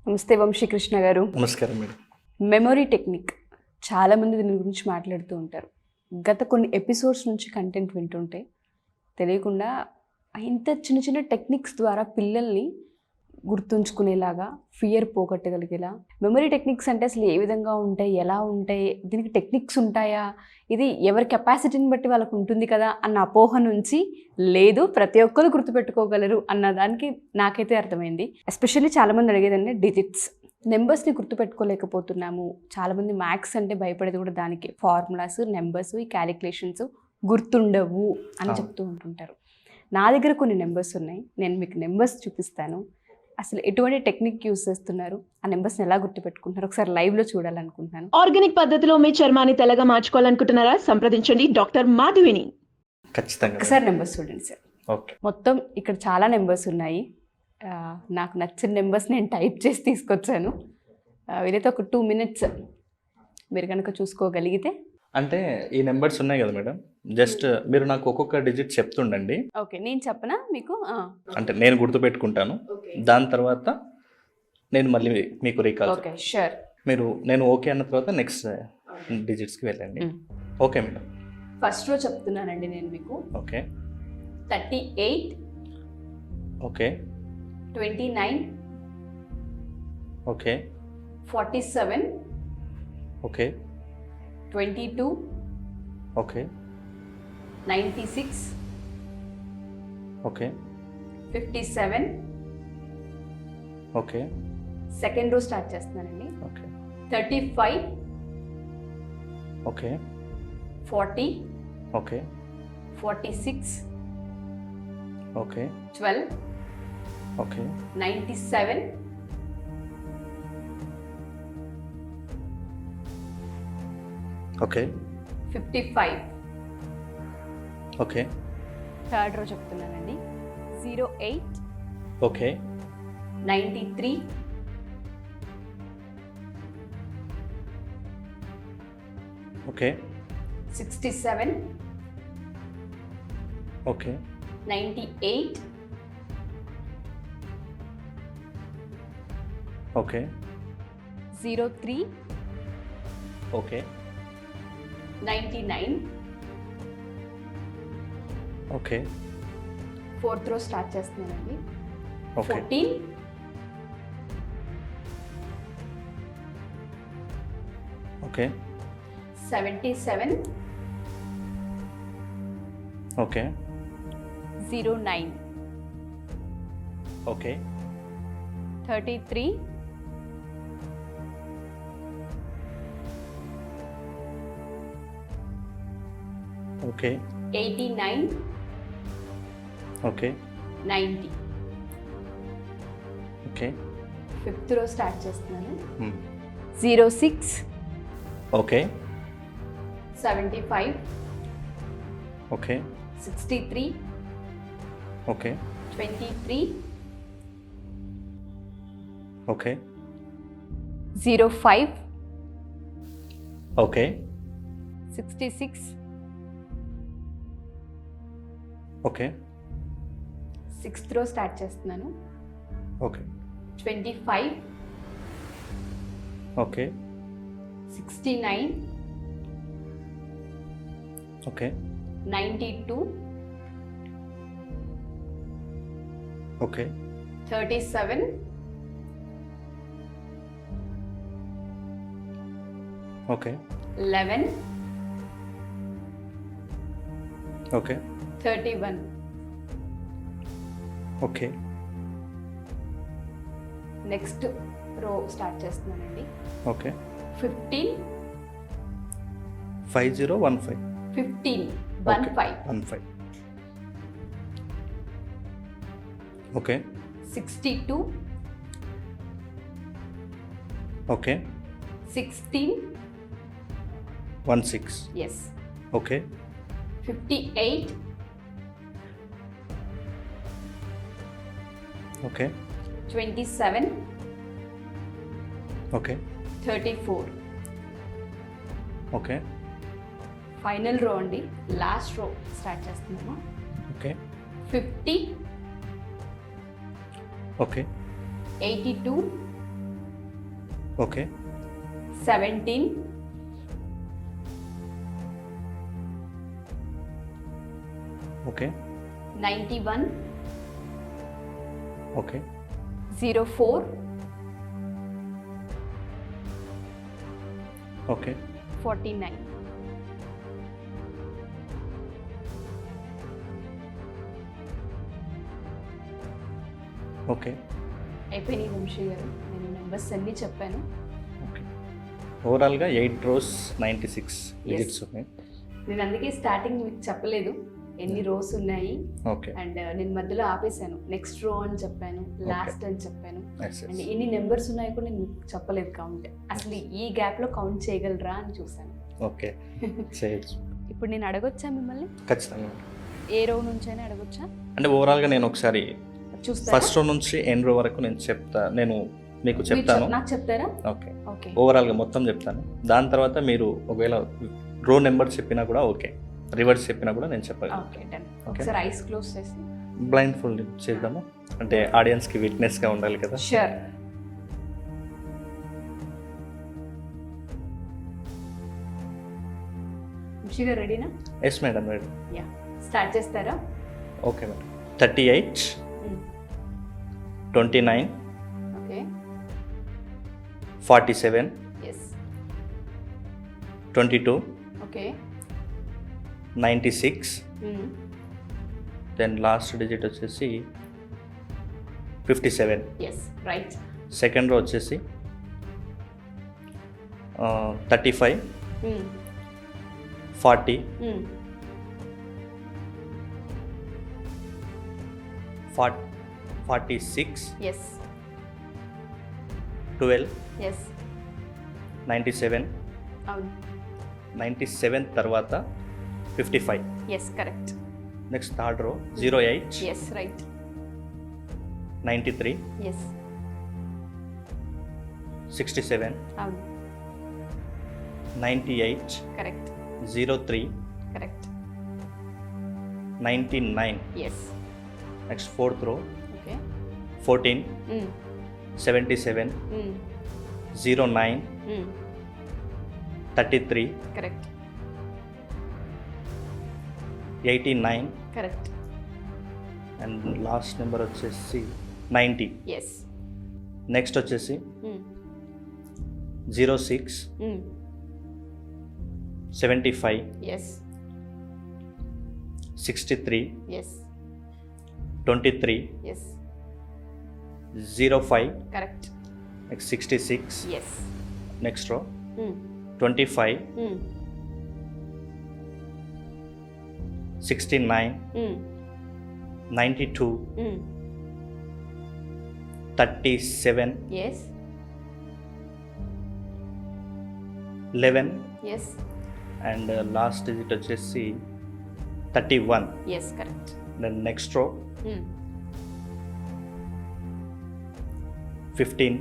నమస్తే వంశీకృష్ణ గారు. నమస్కారం మేడం. మెమొరీ టెక్నిక్ చాలామంది దీని గురించి మాట్లాడుతూ ఉంటారు. గత కొన్ని ఎపిసోడ్స్ నుంచి కంటెంట్ వింటుంటే తెలియకుండా ఇంత చిన్న చిన్న టెక్నిక్స్ ద్వారా పిల్లల్ని గుర్తుంచుకునేలాగా, ఫియర్ పోగొట్టగలిగేలా, మెమొరీ టెక్నిక్స్ అంటే అసలు ఏ విధంగా ఉంటాయి, ఎలా ఉంటాయి, దీనికి టెక్నిక్స్ ఉంటాయా, ఇది ఎవరి కెపాసిటీని బట్టి వాళ్ళకు ఉంటుంది కదా అన్న అపోహ నుంచి లేదు, ప్రతి ఒక్కరు గుర్తుపెట్టుకోగలరు అన్న దానికి నాకైతే అర్థమైంది. ఎస్పెషల్లీ చాలామంది అడిగేదంటే డిజిట్స్, నెంబర్స్ని గుర్తుపెట్టుకోలేకపోతున్నాము. చాలామంది మ్యాథ్స్ అంటే భయపడేది కూడా దానికి, ఫార్ములాస్, నెంబర్స్, ఈ క్యాలిక్యులేషన్స్ గుర్తుండవు అని చెప్తూ ఉంటుంటారు. నా దగ్గర కొన్ని నెంబర్స్ ఉన్నాయి, నేను మీకు నెంబర్స్ చూపిస్తాను. అసలు ఎటువంటి టెక్నిక్ యూస్ చేస్తున్నారు, ఆ నెంబర్స్ని ఎలా గుర్తుపెట్టుకుంటున్నారు ఒకసారి లైవ్లో చూడాలనుకుంటున్నాను. ఆర్గానిక్ పద్ధతిలో మీ చర్మాన్ని తెల్లగా మార్చుకోవాలనుకుంటున్నారా? సంప్రదించండి డాక్టర్ మాధవిని. ఖచ్చితంగా ఒకసారి నెంబర్స్ చూడండి సార్. ఓకే. మొత్తం ఇక్కడ చాలా నెంబర్స్ ఉన్నాయి. నాకు నచ్చిన నెంబర్స్ నేను టైప్ చేసి తీసుకొచ్చాను. వీలైతే ఒక 2 minutes మీరు కనుక చూసుకోగలిగితే. అంటే ఈ నెంబర్స్ ఉన్నాయి కదా మేడం, జస్ట్ మీరు నాకు ఒక్కొక్క డిజిట్ చెప్తుండండి. ఓకే, నేను చెప్పనా మీకు? అంటే నేను గుర్తుపెట్టుకుంటాను, దాని తర్వాత నేను మళ్ళీ మీకు రీకాల్. Okay, sure. నేను ఓకే అన్న తర్వాత నెక్స్ట్ డిజిట్స్కి వెళ్ళండి. Okay madam. ఫస్ట్ రో చెప్తున్నానండి నేను మీకు. Okay. 38, okay. 29, okay. 47, okay. 22, okay. 96, okay. 57. Okay. Second row start చేస్తున్నానండి. Okay. 35, okay. 40, okay. 46, okay. 12, okay. 97, okay. 55. Okay. Third row చెప్తున్నానండి. 08, okay. 93, okay. 67, okay. 98, okay. 03, okay. 99. Okay. Fourth row start చేస్తున్నానండి. Okay. 14, okay. 77, okay. 09, okay. 33, okay. 89, okay. 90. Okay. Fifth row start చేస్తున్నాను. 06, okay. 75, okay. 63, okay. 23, okay. 05, okay. 66, okay. Sixth row start చేస్తున్నాను. Okay. 25, okay. 69, okay. 92, okay. 37, okay. 11, okay. 31. Okay. Next row start చేస్తున్నానండి. Okay. 15, 5015. 15, okay. 15, 15. Okay. 62, okay. 16, 16. yes, okay. 58, okay. 27, okay. 34. Okay. Final row అండి, last row start చేస్తున్నాము. Okay. 50, okay. 82, okay 17 okay 91 okay 04 okay 49. Okay అయిపోయినాయి వంశీ గారు, నేను numbers అన్నీ చెప్పాను. Okay ఓవరాల్గా 8 rows 96 digits ఉన్నాయి. నేను అందుకే స్టార్టింగ్ మీకు చెప్పలేదు ఎన్ని రోస్ ఉన్నాయి, ఓకే అండ్ నేను మధ్యలో ఆపేశాను. నెక్స్ట్ రో అని చెప్పాను, లాస్ట్ అని చెప్పాను, ఎస్ అండ్ ఎన్ని నెంబర్స్ ఉన్నాయి కూడా నేను మీకు చెప్పలేదు కౌంట్. అసలు ఈ గ్యాప్లో కౌంట్ చేయగలరా అని చూశాను. ఓకే చేయొచ్చు ఇప్పుడు నేను అడగొచ్చా మిమ్మల్ని? ఖచ్చితంగా. ఏ రో నుంచైనా అడగొచ్చా? అంటే ఓవరాల్గా నేను ఒకసారి చూస్తా. ఫస్ట్ రో నుంచి ఎండ్ రో వరకు నేను మీకు చెప్తాను. నాకు చెప్తారా? ఓకే ఓకే ఓవరాల్గా మొత్తం చెప్తాను. దాని తర్వాత మీరు ఒకవేళ రో నెంబర్ చెప్పినా కూడా ఓకే, రివర్స్ చెప్పినా కూడా నేను చెప్పగలను. Okay done. ఒకసారి ఐస్ క్లోజ్ చేసి బ్లైండ్ ఫుల్ చేద్దాము, అంటే ఆడియన్స్కి విట్నెస్గా ఉండాలి కదా. షూర్. వంశీగా రెడీనా? Yes madam ready. Yeah, start చేస్తారా? Okay madam. 38 29 okay 47 yes 22 okay 96 then last digit వచ్చేసి 57. Yes right. సెకండ్ రో వచ్చేసి 35 40 46 ఎస్ 12 ఎస్ 97 అవును. 97 తర్వాత 55. Yes correct. Next third row 08 yes right. 93 yes 67 అవును 98 correct. 03 correct. 99. Yes next fourth row okay 14 77 09 33 correct. 89 correct. And last number వచ్చేసి 90. Yes next వచ్చేసి 06 75 yes 63 yes 23 yes 05 correct. Next 66. Yes next row 25 69 92 37 yes 11 yes and last digit వచ్చేసి 31. Yes correct. Then next రో 15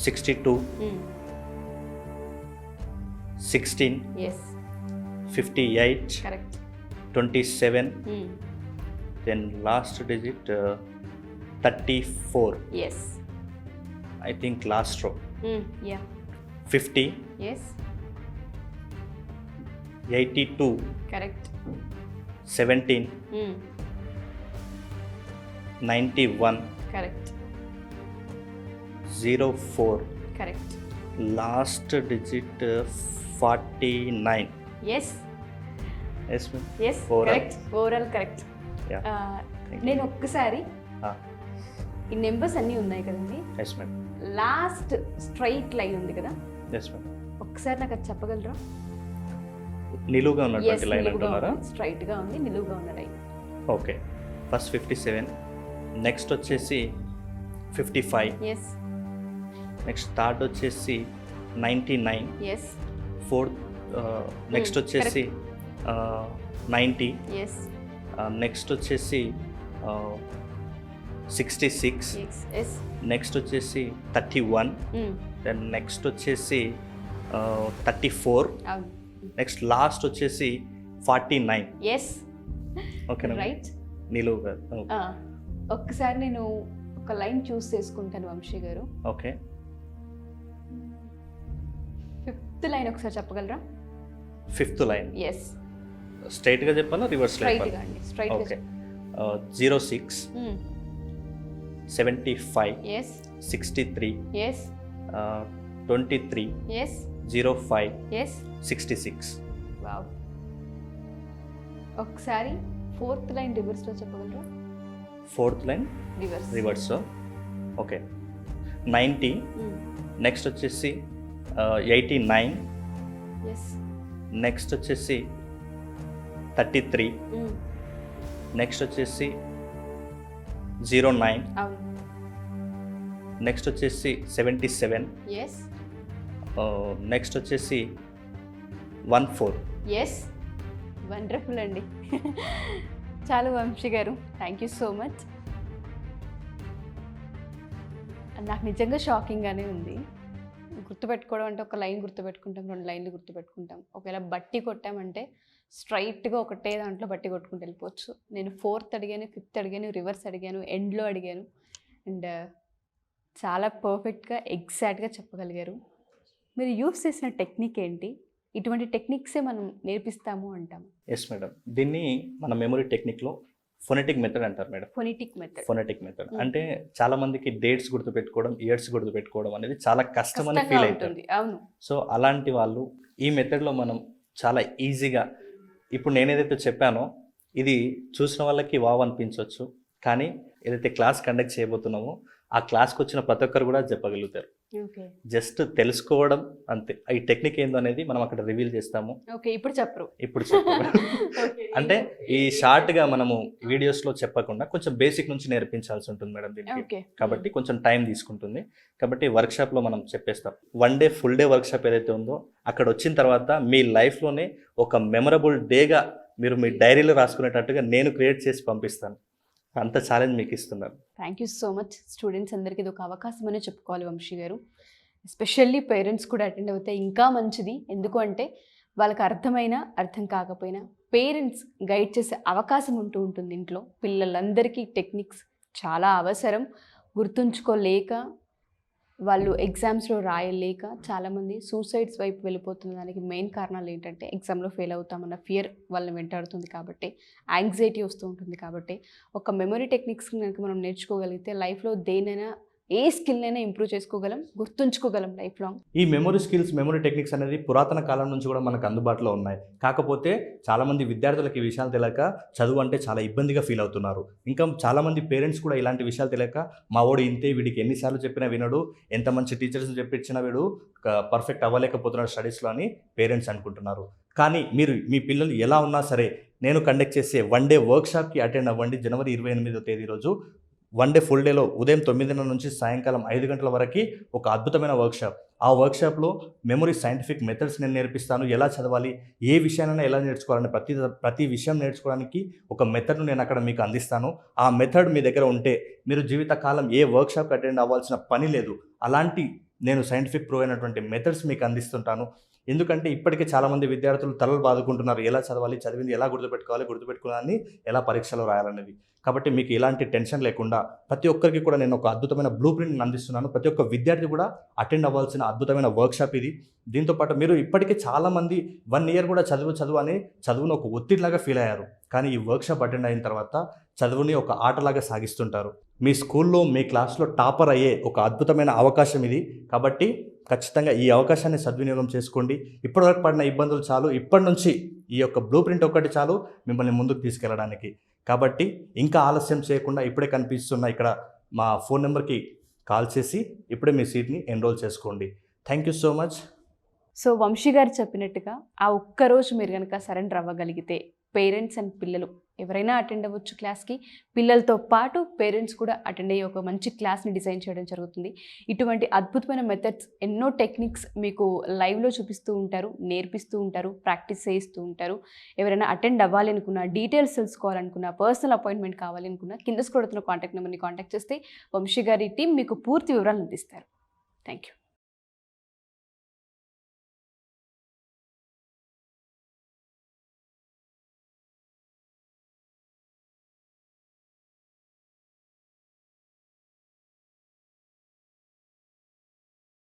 62 16 yes 58 correct. 27 then last digit 34. Yes I think last row yeah 50 yes 82 correct. 17 91 correct. 04 correct. last digit 49. Yes Yes ma'am. Yes Overall. Correct. Overall correct. Yeah. Thank you. నేను ఒక్కసారి Ah, ఈ numbers అన్నీ ఉన్నాయి కదండి, yes ma'am. Last straight line ఉంది కదా, Yes ma'am. ఒక్కసారి నాకు అది చెప్పగలరా? నిలువుగా ఉన్నటువంటి లైన్ అంటున్నారా? స్ట్రైట్గా ఉంది, నిలువుగా ఉన్న లైన్. ఓకే ఫస్ట్ 57, నెక్స్ట్ వచ్చేసి 55, ఎస్ నెక్స్ట్ థర్డ్ వచ్చేసి 99, ఎస్ ఫోర్త్ నెక్స్ట్ వచ్చేసి 90, ఎస్ నెక్స్ట్ వచ్చేసి 66, ఎస్ ఎస్ నెక్స్ట్ వచ్చేసి 31, దెన్ నెక్స్ట్ వచ్చేసి 34, అవును నెక్స్ట్ లాస్ట్ వచ్చేసి 49. ఎస్ ఓకేనా? రైట్. నిలువుగా. ఒక్కసారి నేను ఒక లైన్ చూస్ చేసుకుంటాను వంశీ గారు. ఓకే ఫిఫ్త్ లైన్ ఒకసారి చెప్పగలరా? 5th లైన్ ఎస్, స్ట్రైట్గా చెప్పాలా రివర్స్లో స్ట్రైట్గా చెప్పాలా? అండి, స్ట్రైట్గా okay. 06 75 yes 63 yes 23 yes 05 yes 66. Wow. ఒకసారి ఫోర్త్ లైన్ రివర్స్లో చెప్పగలరా? 4th line reverse. Okay. 90, next వచ్చేసి 89, ఎస్ నెక్స్ట్ వచ్చేసి 33, నెక్స్ట్ వచ్చేసి 09, అవును, నెక్స్ట్ వచ్చేసి 77, ఎస్ నెక్స్ట్ వచ్చేసి 14. ఎస్, వండర్ఫుల్ అండి. చాలు వంశీ గారు, థ్యాంక్ యూ సో మచ్. నాకు నిజంగా షాకింగ్గానే ఉంది. గుర్తుపెట్టుకోవడం అంటే ఒక లైన్ గుర్తుపెట్టుకుంటాం, 2 లైన్లు గుర్తుపెట్టుకుంటాం. ఒకవేళ బట్టి కొట్టామంటే స్ట్రైట్గా ఒకటే దాంట్లో బట్టి కొట్టుకుంటూ వెళ్ళిపోవచ్చు. నేను 4th అడిగాను, 5th అడిగాను, రివర్స్ అడిగాను, ఎండ్లో అడిగాను, అండ్ చాలా పర్ఫెక్ట్గా ఎగ్జాక్ట్గా చెప్పగలిగారు. మీరు యూస్ చేసిన టెక్నిక్ ఏంటి? ఇటువంటి టెక్నిక్సే మనం నేర్పిస్తాము అంటాం. ఎస్ మేడం, దీన్ని మన మెమరీ టెక్నిక్లో ఫొనెటిక్ మెథడ్ అంటారు మేడం. ఫొనెటిక్ మెథడ్ అంటే చాలా మందికి డేట్స్ గుర్తుపెట్టుకోవడం, ఇయర్స్ గుర్తుపెట్టుకోవడం అనేది చాలా కష్టం అని ఫీల్ అవుతుంది. అవును. సో అలాంటి వాళ్ళు ఈ మెథడ్లో మనం చాలా ఈజీగా, ఇప్పుడు నేను ఏదైతే చెప్పానో ఇది చూసిన వాళ్ళకి వావ్ అనిపించవచ్చు, కానీ ఏదైతే క్లాస్ కండక్ట్ చేయబోతున్నామో ఆ క్లాస్కి వచ్చిన ప్రతి ఒక్కరు కూడా చెప్పగలుగుతారు. జస్ట్ తెలుసుకోవడం అంతే. ఈ టెక్నిక్ ఏందో అనేది మనం అక్కడ రివీల్ చేస్తాము. ఇప్పుడు చెప్పరు. అంటే ఈ షార్ట్గా మనము వీడియోస్లో చెప్పకుండా కొంచెం బేసిక్ నుంచి నేర్పించాల్సి ఉంటుంది మేడం దీనికి. కాబట్టి కొంచెం టైం తీసుకుంటుంది. కాబట్టి వర్క్షాప్లో మనం చెప్పేస్తాం. 1 డే ఫుల్ డే వర్క్షాప్ ఏదైతే ఉందో అక్కడ వచ్చిన తర్వాత మీ లైఫ్లోనే ఒక మెమరబుల్ డేగా మీరు మీ డైరీలో రాసుకునేటట్టుగా నేను క్రియేట్ చేసి పంపిస్తాను. అంత ఛాలెంజ్ మీకు ఇస్తున్నారు. Thank you so much. Students అందరికీ ఇది ఒక అవకాశం అనే చెప్పుకోవాలి వంశీ గారు. ఎస్పెషల్లీ పేరెంట్స్ కూడా అటెండ్ అవుతే ఇంకా మంచిది. ఎందుకు అంటే వాళ్ళకి అర్థమైనా అర్థం కాకపోయినా పేరెంట్స్ గైడ్ చేసే అవకాశం ఉంటుంది ఇంట్లో. పిల్లలందరికీ టెక్నిక్స్ చాలా అవసరం. గుర్తుంచుకోలేక వాళ్ళు ఎగ్జామ్స్లో రాయలేక చాలామంది సూసైడ్స్ వైపు వెళ్ళిపోతున్న దానికి మెయిన్ కారణాలు ఏంటంటే ఎగ్జామ్లో ఫెయిల్ అవుతామన్న ఫియర్ వాళ్ళని వెంటాడుతుంది కాబట్టి, యాంగ్జైటీ వస్తూ ఉంటుంది కాబట్టి, ఒక మెమరీ టెక్నిక్స్ కనుక మనం నేర్చుకోగలిగితే లైఫ్లో దేనైనా ఏ స్కిల్నైనా ఇంప్రూవ్ చేసుకోగలం, గుర్తుంచుకోగలం లైఫ్ లాంగ్. ఈ మెమరీ స్కిల్స్, మెమరీ టెక్నిక్స్ అనేది పురాతన కాలం నుంచి కూడా మనకు అందుబాటులో ఉన్నాయి. కాకపోతే చాలామంది విద్యార్థులకు ఈ విషయాలు తెలియక చదువు అంటే చాలా ఇబ్బందిగా ఫీల్ అవుతున్నారు. ఇంకా చాలామంది పేరెంట్స్ కూడా ఇలాంటి విషయాలు తెలియక మా వాడు ఇంతే, వీడికి ఎన్నిసార్లు చెప్పినా వినడు, ఎంత మంచి టీచర్స్ చెప్పించినా వీడు పర్ఫెక్ట్ అవ్వలేకపోతున్నాడు స్టడీస్లో అని పేరెంట్స్ అనుకుంటున్నారు. కానీ మీరు మీ పిల్లలు ఎలా ఉన్నా సరే నేను కండక్ట్ చేసే 1 డే వర్క్షాప్కి అటెండ్ అవ్వండి. జనవరి 28వ తేదీ రోజు 1 డే ఫుల్ డేలో ఉదయం 9 నుంచి సాయంకాలం 5 గంటల వరకు ఒక అద్భుతమైన వర్క్షాప్. ఆ వర్క్షాప్లో మెమరీ సైంటిఫిక్ మెథడ్స్ నేను నేర్పిస్తాను. ఎలా చదవాలి, ఏ విషయానైనా ఎలా నేర్చుకోవాలని ప్రతి విషయం నేర్చుకోవడానికి ఒక మెథడ్ను నేను అక్కడ మీకు అందిస్తాను. ఆ మెథడ్ మీ దగ్గర ఉంటే మీరు జీవితకాలం ఏ వర్క్షాప్కి అటెండ్ అవ్వాల్సిన పని లేదు. అలాంటి నేను సైంటిఫిక్ ప్రూవ్ అయినటువంటి మెథడ్స్ మీకు అందిస్తుంటాను. ఎందుకంటే ఇప్పటికే చాలామంది విద్యార్థులు తలలు బాదుకుంటున్నారు. ఎలా చదవాలి, చదివింది ఎలా గుర్తుపెట్టుకోవాలని ఎలా పరీక్షలో రాయాలనేది. కాబట్టి మీకు ఎలాంటి టెన్షన్ లేకుండా ప్రతి ఒక్కరికి కూడా నేను ఒక అద్భుతమైన బ్లూ ప్రింట్ని అందిస్తున్నాను. ప్రతి ఒక్క విద్యార్థి కూడా అటెండ్ అవ్వాల్సిన అద్భుతమైన వర్క్షాప్ ఇది. దీంతోపాటు మీరు ఇప్పటికే చాలామంది 1 ఇయర్ కూడా చదువు అని చదువును ఒక ఒత్తిడిలాగా ఫీల్ అయ్యారు. కానీ ఈ వర్క్షాప్ అటెండ్ అయిన తర్వాత చదువుని ఒక ఆటలాగా సాగిస్తుంటారు. మీ స్కూల్లో, మీ క్లాస్లో టాపర్ అయ్యే ఒక అద్భుతమైన అవకాశం ఇది. కాబట్టి ఖచ్చితంగా ఈ అవకాశాన్ని సద్వినియోగం చేసుకోండి. ఇప్పటివరకు పడిన ఇబ్బందులు చాలు. ఇప్పటి నుంచి ఈ యొక్క బ్లూ ప్రింట్ ఒకటి చాలు మిమ్మల్ని ముందుకు తీసుకెళ్ళడానికి. కాబట్టి ఇంకా ఆలస్యం చేయకుండా ఇప్పుడే కనిపిస్తున్న ఇక్కడ మా ఫోన్ నెంబర్కి కాల్ చేసి ఇప్పుడే మీ సీట్ని ఎన్రోల్ చేసుకోండి. Thank you so much. So Vamshi గారు చెప్పినట్టుగా ఆ ఒక్కరోజు మీరు కనుక సరెండర్ అవ్వగలిగితే పేరెంట్స్ అండ్ పిల్లలు ఎవరైనా అటెండ్ అవ్వచ్చు క్లాస్కి. పిల్లలతో పాటు పేరెంట్స్ కూడా అటెండ్ అయ్యే ఒక మంచి క్లాస్ని డిజైన్ చేయడం జరుగుతుంది. ఇటువంటి అద్భుతమైన మెథడ్స్, ఎన్నో టెక్నిక్స్ మీకు లైవ్లో చూపిస్తూ ఉంటారు, నేర్పిస్తూ ఉంటారు, ప్రాక్టీస్ చేయిస్తూ ఉంటారు. ఎవరైనా అటెండ్ అవ్వాలి అనుకున్నా, డీటెయిల్స్ తెలుసుకోవాలనుకున్నా, పర్సనల్ అపాయింట్మెంట్ కావాలనుకున్నా కింద స్క్రోల్ అవుతున్న కాంటాక్ట్ నెంబర్ని కాంటాక్ట్ చేస్తే వంశీ గారి టీం మీకు పూర్తి వివరాలు అందిస్తారు. Thank you.